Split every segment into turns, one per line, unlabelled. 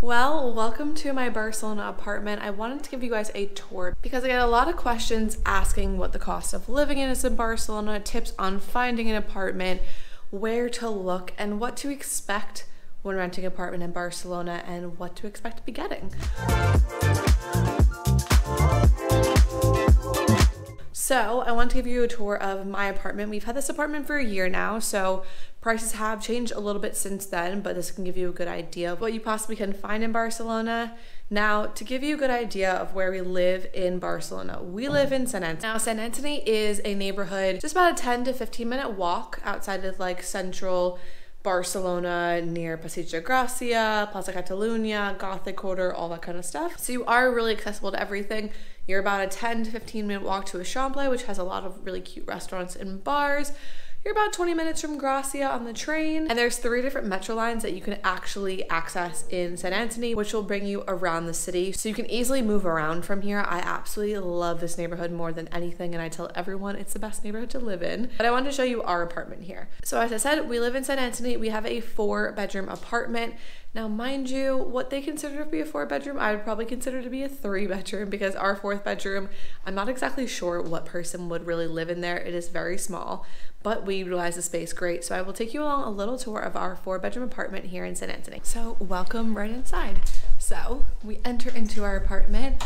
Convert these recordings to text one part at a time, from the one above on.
Well, welcome to my Barcelona apartment. I wanted to give you guys a tour because I get a lot of questions asking what the cost of living is in Barcelona, tips on finding an apartment, where to look, and what to expect when renting an apartment in Barcelona and what to expect to be getting. So I want to give you a tour of my apartment. We've had this apartment for a year now, so prices have changed a little bit since then, but this can give you a good idea of what you possibly can find in Barcelona. Now, to give you a good idea of where we live in Barcelona, we live in Sant Antoni. Now, Sant Antoni is a neighborhood just about a 10 to 15 minute walk outside of like central Barcelona, near Passeig de Gràcia, Plaça Catalunya, Gothic Quarter, all that kind of stuff. So you are really accessible to everything. You're about a 10 to 15 minute walk to Eixample, which has a lot of really cute restaurants and bars. You're about 20 minutes from Gràcia on the train, and there's 3 different metro lines that you can actually access in Sant Antoni, which will bring you around the city, so you can easily move around from here. I absolutely love this neighborhood more than anything, and I tell everyone it's the best neighborhood to live in. But I wanted to show you our apartment here. So as I said, we live in Sant Antoni. We have a 4-bedroom apartment. Now, mind you, what they consider to be a 4-bedroom, I would probably consider to be a 3-bedroom, because our 4th bedroom, I'm not exactly sure what person would really live in there. It is very small, but we utilize the space great. So I will take you along a little tour of our 4-bedroom apartment here in Sant Antoni. So welcome right inside. So we enter into our apartment.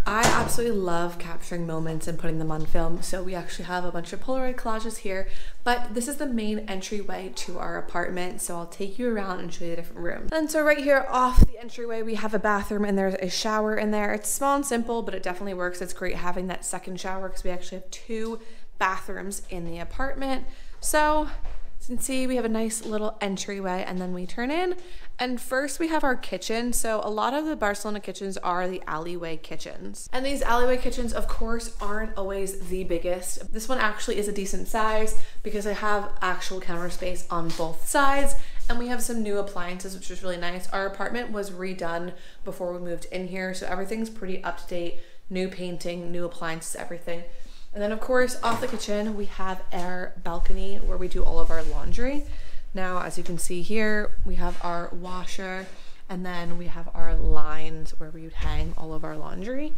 I absolutely love capturing moments and putting them on film. So we actually have a bunch of Polaroid collages here, but this is the main entryway to our apartment. So I'll take you around and show you the different rooms. And so right here off the entryway, we have a bathroom and there's a shower in there. It's small and simple, but it definitely works. It's great having that second shower because we actually have 2 bathrooms in the apartment. So as you can see, we have a nice little entryway, and then we turn in, and first we have our kitchen. So a lot of the Barcelona kitchens are the alleyway kitchens, and these alleyway kitchens of course aren't always the biggest. This one actually is a decent size because I have actual counter space on both sides, and we have some new appliances, which is really nice. Our apartment was redone before we moved in here, so everything's pretty up to date, new painting, new appliances, everything. And then of course, off the kitchen, we have our balcony where we do all of our laundry. Now, as you can see here, we have our washer, and then we have our lines where we would hang all of our laundry.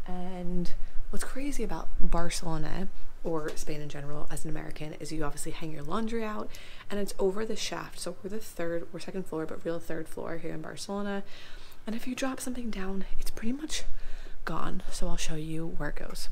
And what's crazy about Barcelona, or Spain in general, as an American, is you obviously hang your laundry out, and it's over the shaft. So we're 2nd floor, but real 3rd floor here in Barcelona. And if you drop something down, it's pretty much gone. So I'll show you where it goes.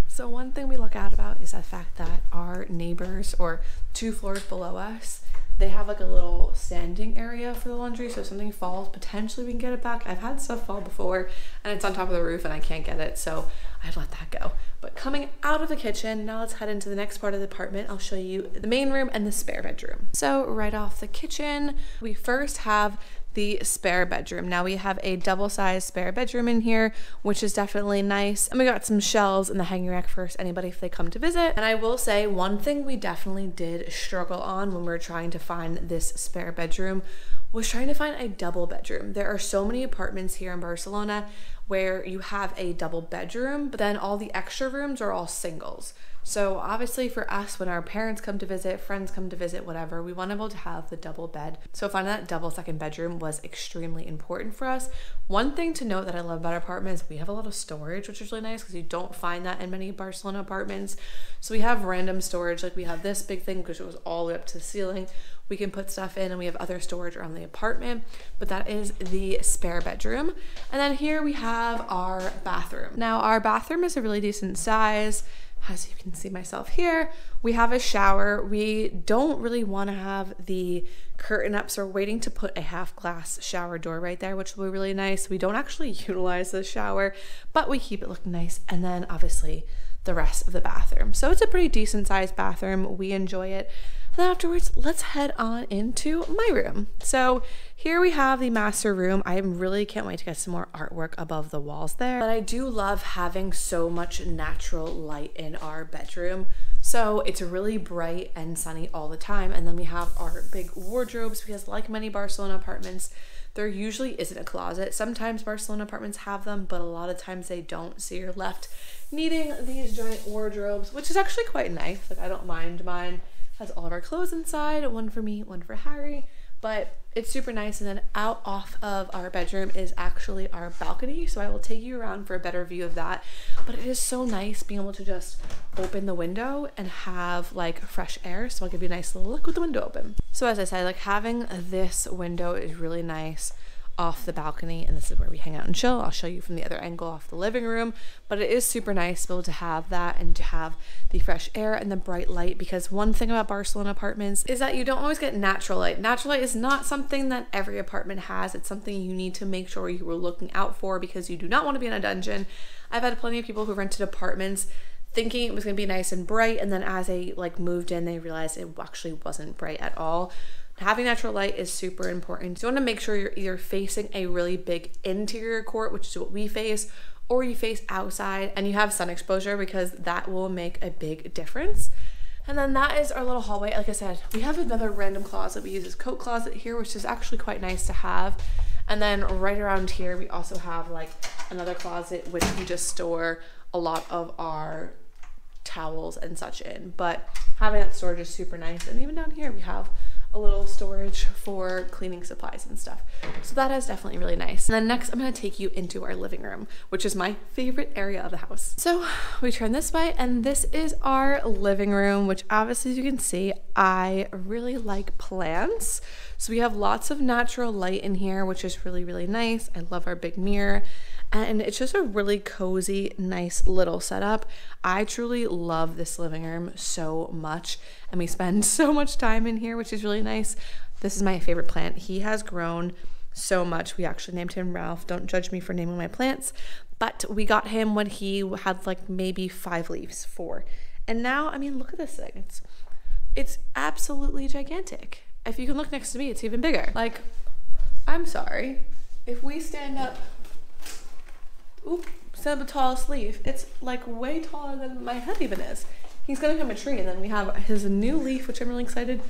So one thing we look out about is the fact that our neighbors, or 2 floors below us, they have like a little standing area for the laundry. So if something falls, potentially we can get it back. I've had stuff fall before and it's on top of the roof and I can't get it, so I'd let that go. But coming out of the kitchen, now let's head into the next part of the apartment. I'll show you the main room and the spare bedroom. So right off the kitchen, we first have the spare bedroom. Now we have a double-sized spare bedroom in here, which is definitely nice. And we got some shelves in the hanging rack for anybody if they come to visit. And I will say one thing we definitely did struggle on when we were trying to find this spare bedroom was trying to find a double bedroom. There are so many apartments here in Barcelona where you have a double bedroom, but then all the extra rooms are all singles. So obviously for us, when our parents come to visit, friends come to visit, whatever, we want to be able to have the double bed. So finding that double second bedroom was extremely important for us. One thing to note that I love about our apartments, we have a lot of storage, which is really nice because you don't find that in many Barcelona apartments. So we have random storage, like we have this big thing because it was all the way up to the ceiling. We can put stuff in, and we have other storage around the apartment, but that is the spare bedroom. And then here we have our bathroom. Now our bathroom is a really decent size. As you can see myself here, we have a shower. We don't really want to have the curtain up, so we're waiting to put a half glass shower door right there, which will be really nice. We don't actually utilize the shower, but we keep it looking nice. And then obviously the rest of the bathroom. So it's a pretty decent sized bathroom. We enjoy it. And then afterwards, let's head on into my room. So here we have the master room. I really can't wait to get some more artwork above the walls there. But I do love having so much natural light in our bedroom. So it's really bright and sunny all the time. And then we have our big wardrobes because like many Barcelona apartments, there usually isn't a closet. Sometimes Barcelona apartments have them, but a lot of times they don't. So you're left needing these giant wardrobes, which is actually quite nice. Like I don't mind mine Has all of our clothes inside, one for me, one for Harry, but it's super nice. And then out off of our bedroom is actually our balcony, so I will take you around for a better view of that. But it is so nice being able to just open the window and have like fresh air, so I'll give you a nice little look with the window open. So as I said, like having this window is really nice off the balcony, and this is where we hang out and chill. I'll show you from the other angle off the living room, but it is super nice to be able to have that and to have the fresh air and the bright light, because one thing about Barcelona apartments is that you don't always get natural light. Natural light is not something that every apartment has. It's something you need to make sure you were looking out for, because you do not want to be in a dungeon. I've had plenty of people who rented apartments thinking it was going to be nice and bright, and then as they like moved in, they realized it actually wasn't bright at all. Having natural light is super important. So you want to make sure you're either facing a really big interior court, which is what we face, or you face outside and you have sun exposure, because that will make a big difference. And then that is our little hallway. Like I said, we have another random closet. We use this coat closet here, which is actually quite nice to have. And then right around here, we also have like another closet, which we just store a lot of our towels and such in. But having that storage is super nice. And even down here, we have a little storage for cleaning supplies and stuff. So that is definitely really nice. And then next, I'm gonna take you into our living room, which is my favorite area of the house. So we turn this way, and this is our living room, which obviously, as you can see, I really like plants. So we have lots of natural light in here, which is really, really nice. I love our big mirror. And it's just a really cozy, nice little setup. I truly love this living room so much, and we spend so much time in here, which is really nice. This is my favorite plant. He has grown so much. We actually named him Ralph. Don't judge me for naming my plants, but we got him when he had like maybe 5 leaves, 4. And now, I mean, look at this thing. It's absolutely gigantic. If you can look next to me, it's even bigger. Like, I'm sorry. If we stand up, stand up the tallest leaf, it's like way taller than my head even is. He's gonna become a tree, and then we have his new leaf, which I'm really excited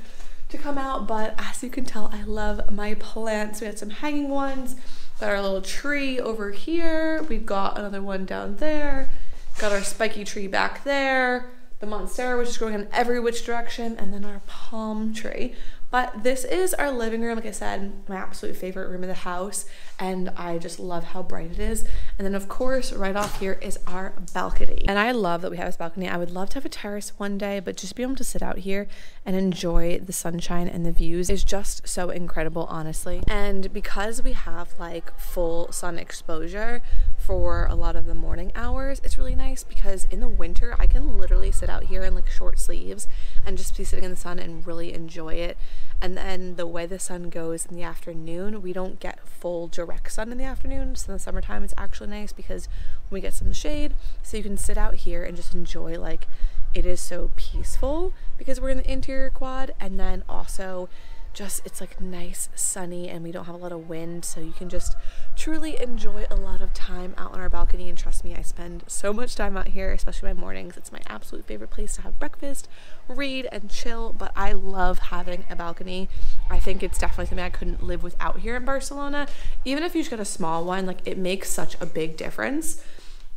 to come out. But as you can tell, I love my plants. We had some hanging ones, got our little tree over here, we've got another one down there, got our spiky tree back there, the monstera, which is growing in every which direction, and then our palm tree. But this is our living room. Like I said, my absolute favorite room in the house, and I just love how bright it is. And then of course, right off here is our balcony. And I love that we have this balcony. I would love to have a terrace one day, but just be able to sit out here and enjoy the sunshine and the views is just so incredible, honestly. And because we have like full sun exposure for a lot of the morning hours, it's really nice, because in the winter, I can literally sit out here in like short sleeves and just be sitting in the sun and really enjoy it. And then the way the sun goes in the afternoon, we don't get full direct sun in the afternoon. So in the summertime, it's actually nice because we get some shade. So you can sit out here and just enjoy, like, it is so peaceful because we're in the interior quad. And then also just, it's like nice, sunny, and we don't have a lot of wind. So you can just truly enjoy a lot of time out on our balcony. And trust me, I spend so much time out here, especially my mornings. It's my absolute favorite place to have breakfast, read, and chill. But I love having a balcony. I think it's definitely something I couldn't live without here in Barcelona. Even if you just get a small one, like, it makes such a big difference.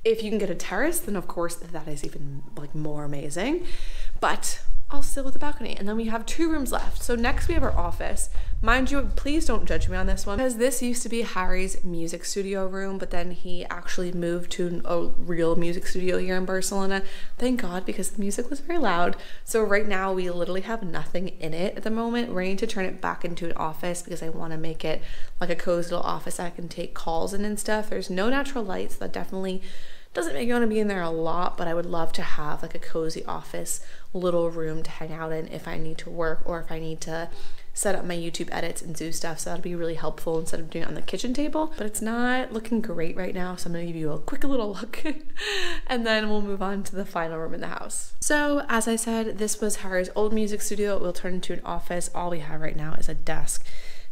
If you can get a terrace, then of course that is even like more amazing. But I'll still with the balcony. And then we have 2 rooms left. So next we have our office. Mind you, please don't judge me on this one, because this used to be Harry's music studio room, but then he actually moved to a real music studio here in Barcelona. Thank God, because the music was very loud. So right now we literally have nothing in it at the moment. We're going to turn it back into an office because I want to make it like a cozy little office that I can take calls in and stuff. There's no natural lights. That definitely doesn't make you want to be in there a lot, but I would love to have like a cozy office little room to hang out in if I need to work, or if I need to set up my YouTube edits and do stuff. So that'll be really helpful instead of doing it on the kitchen table. But it's not looking great right now, so I'm gonna give you a quick little look and then we'll move on to the final room in the house. So as I said, this was Harry's old music studio. It will turn into an office. All we have right now is a desk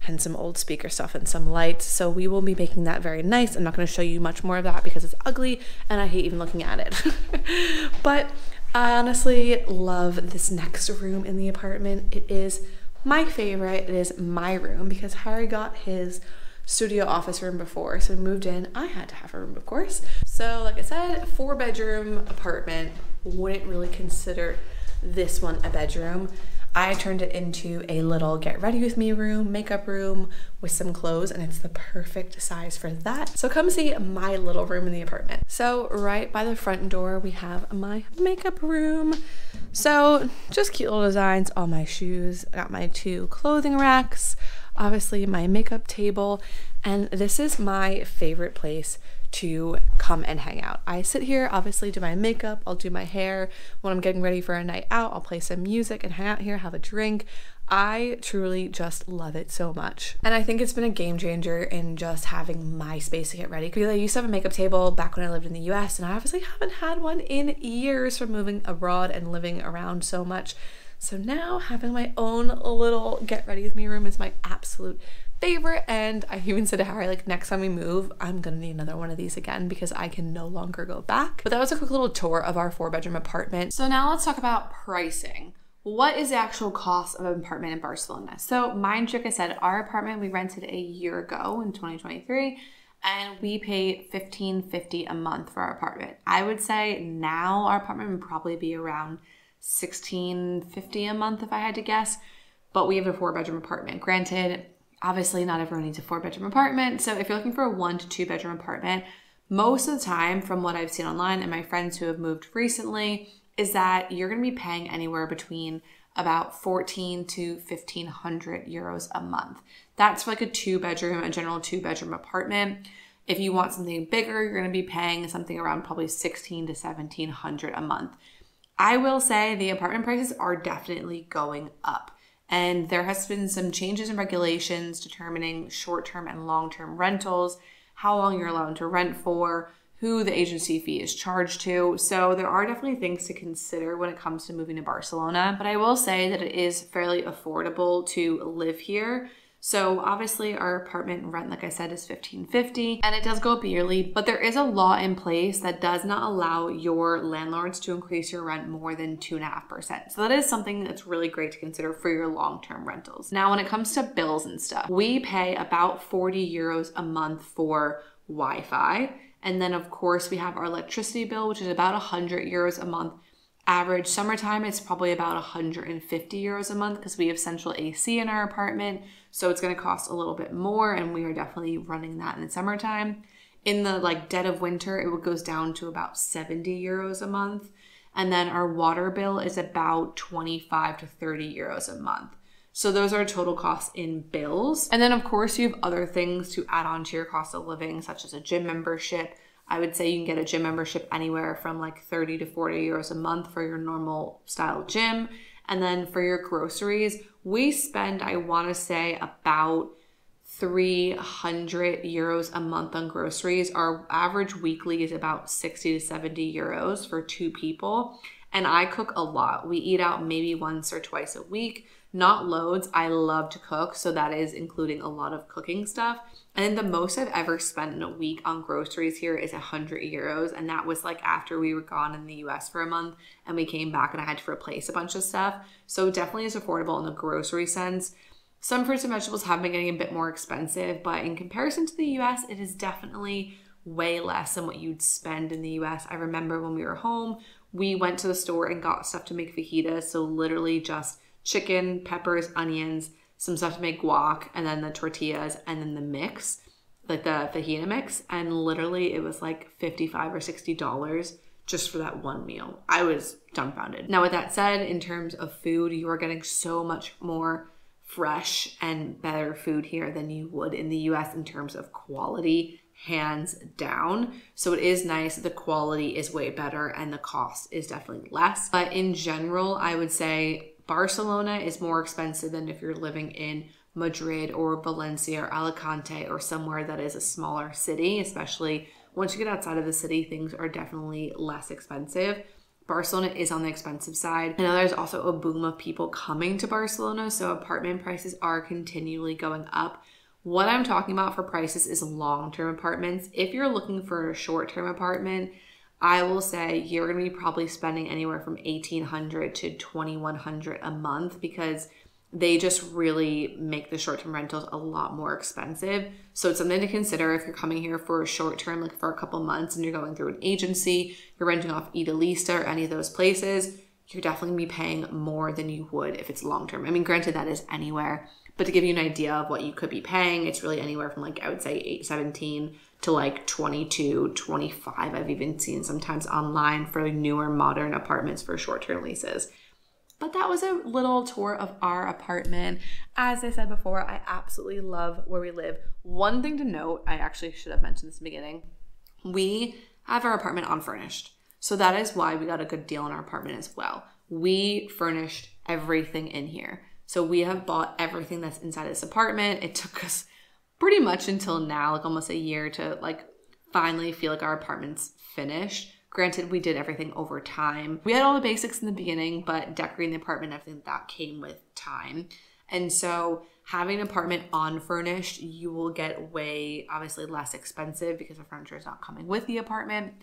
and some old speaker stuff and some lights. So we will be making that very nice. I'm not going to show you much more of that because it's ugly and I hate even looking at it. But I honestly love this next room in the apartment. It is my favorite. It is my room because Harry got his studio office room before. So we moved in, I had to have a room, of course. So like I said, 4-bedroom apartment. Wouldn't really consider this one a bedroom. I turned it into a little get ready with me room, makeup room with some clothes, and it's the perfect size for that. So come see my little room in the apartment. So right by the front door, we have my makeup room. So just cute little designs, all my shoes. I got my 2 clothing racks, obviously my makeup table, and this is my favorite place to come and hang out. I sit here, obviously do my makeup, I'll do my hair. When I'm getting ready for a night out, I'll play some music and hang out here, have a drink. I truly just love it so much. And I think it's been a game changer in just having my space to get ready. Because I used to have a makeup table back when I lived in the US, and I obviously haven't had one in years from moving abroad and living around so much. So now having my own little get ready with me room is my absolute favorite, and I even said to Harry, like, next time we move, I'm gonna need another one of these again because I can no longer go back. But that was a quick little tour of our 4-bedroom apartment. So now let's talk about pricing. What is the actual cost of an apartment in Barcelona? So mind you, like I said, our apartment we rented a year ago in 2023, and we paid $15.50 a month for our apartment. I would say now our apartment would probably be around $16.50 a month if I had to guess, but we have a 4-bedroom apartment. Granted, obviously not everyone needs a 4-bedroom apartment, so if you're looking for a 1 to 2 bedroom apartment, most of the time from what I've seen online and my friends who have moved recently is that you're going to be paying anywhere between about 14 to 1,500 euros a month. That's for like a general 2-bedroom apartment. If you want something bigger, you're going to be paying something around probably 1,600 to 1,700 a month. I will say the apartment prices are definitely going up. And there has been some changes in regulations determining short-term and long-term rentals, how long you're allowed to rent for, who the agency fee is charged to. So there are definitely things to consider when it comes to moving to Barcelona. But I will say that it is fairly affordable to live here. So obviously our apartment rent, like I said, is $15.50, and it does go up yearly, but there is a law in place that does not allow your landlords to increase your rent more than 2.5%. So that is something that's really great to consider for your long-term rentals. Now, when it comes to bills and stuff, we pay about 40 euros a month for Wi-Fi. And then of course we have our electricity bill, which is about 100 euros a month. Average summertime, it's probably about 150 euros a month because we have central AC in our apartment. So it's going to cost a little bit more, and we are definitely running that in the summertime. In the dead of winter, it goes down to about 70 euros a month. And then our water bill is about 25 to 30 euros a month. So those are total costs in bills. And then of course you have other things to add on to your cost of living, such as a gym membership. I would say you can get a gym membership anywhere from 30 to 40 euros a month for your normal style gym. And then for your groceries, we spend, I want to say, about 300 euros a month on groceries. Our average weekly is about 60 to 70 euros for 2 people. And I cook a lot. We eat out maybe once or twice a week, not loads. I love to cook, so that is including a lot of cooking stuff. And the most I've ever spent in a week on groceries here is 100 euros. And that was after we were gone in the US for a month and we came back and I had to replace a bunch of stuff. So definitely is affordable in the grocery sense. Some fruits and vegetables have been getting a bit more expensive, but in comparison to the US, it is definitely way less than what you'd spend in the US. I remember when we were home, we went to the store and got stuff to make fajitas. So literally just chicken, peppers, onions, some stuff to make guac, and then the tortillas, and then the mix, the fajita mix. And literally it was $55 or $60 just for that one meal. I was dumbfounded. Now with that said, in terms of food, you are getting so much more fresh and better food here than you would in the US in terms of quality, hands down. So it is nice that the quality is way better and the cost is definitely less. But in general, I would say Barcelona is more expensive than if you're living in Madrid or Valencia or Alicante or somewhere that is a smaller city. Especially once you get outside of the city, things are definitely less expensive. Barcelona is on the expensive side. I know there's also a boom of people coming to Barcelona, so apartment prices are continually going up. What I'm talking about for prices is long-term apartments. If you're looking for a short-term apartment, I will say you're going to be probably spending anywhere from 1,800 to 2,100 a month because they just really make the short-term rentals a lot more expensive. So it's something to consider if you're coming here for a short term, for a couple months, and you're going through an agency, you're renting off Idealista or any of those places. you're definitely gonna be paying more than you would if it's long-term. I mean, granted, that is anywhere, but to give you an idea of what you could be paying, it's really anywhere from like, I would say $817 to like $22, $25. I've even seen sometimes online for newer modern apartments for short-term leases. But that was a little tour of our apartment. As I said before, I absolutely love where we live. One thing to note, I actually should have mentioned this in the beginning, we have our apartment unfurnished. So that is why we got a good deal on our apartment as well. We furnished everything in here. So we have bought everything that's inside this apartment. It took us pretty much until now, like almost a year, to like finally feel like our apartment's finished. Granted, we did everything over time. We had all the basics in the beginning, but decorating the apartment, everything that came with time. And so having an apartment unfurnished, you will get way, obviously, less expensive because the furniture is not coming with the apartment.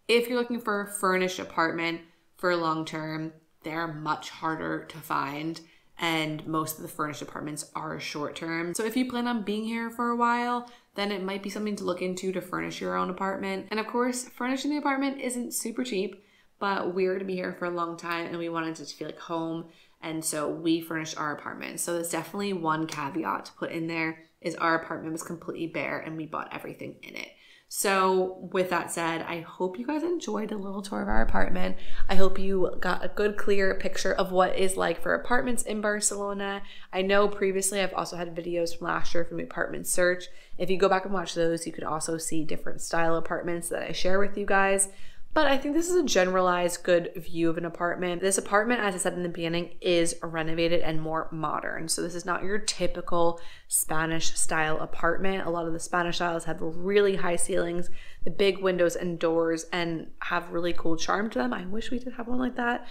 If you're looking for a furnished apartment for long term, they're much harder to find. And most of the furnished apartments are short term. So if you plan on being here for a while, then it might be something to look into to furnish your own apartment. And of course, furnishing the apartment isn't super cheap, but we're gonna be here for a long time and we wanted it to feel like home. And so we furnished our apartment. So there's definitely one caveat to put in there is our apartment was completely bare and we bought everything in it. So with that said, I hope you guys enjoyed a little tour of our apartment. I hope you got a good, clear picture of what it's like for apartments in Barcelona. I know previously I've also had videos from last year from Apartment Search. If you go back and watch those, you could also see different style apartments that I share with you guys. But I think this is a generalized good view of an apartment. This apartment, as I said in the beginning, is renovated and more modern. So this is not your typical Spanish style apartment. A lot of the Spanish styles have really high ceilings, the big windows and doors, and have really cool charm to them. I wish we did have one like that,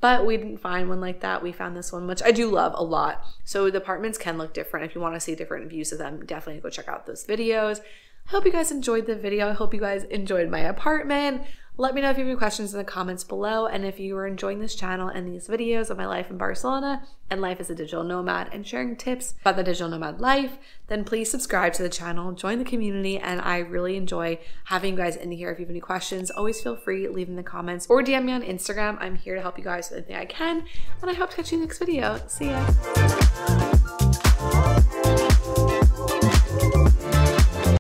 but we didn't find one like that. We found this one, which I do love a lot. So the apartments can look different. If you want to see different views of them, definitely go check out those videos. I hope you guys enjoyed the video. I hope you guys enjoyed my apartment. Let me know if you have any questions in the comments below, and if you are enjoying this channel and these videos of my life in Barcelona and life as a digital nomad and sharing tips about the digital nomad life, then please subscribe to the channel, join the community, and I really enjoy having you guys in here. If you have any questions, always feel free, leave in the comments or DM me on Instagram. I'm here to help you guys with anything I can, and I hope to catch you in the next video. See ya!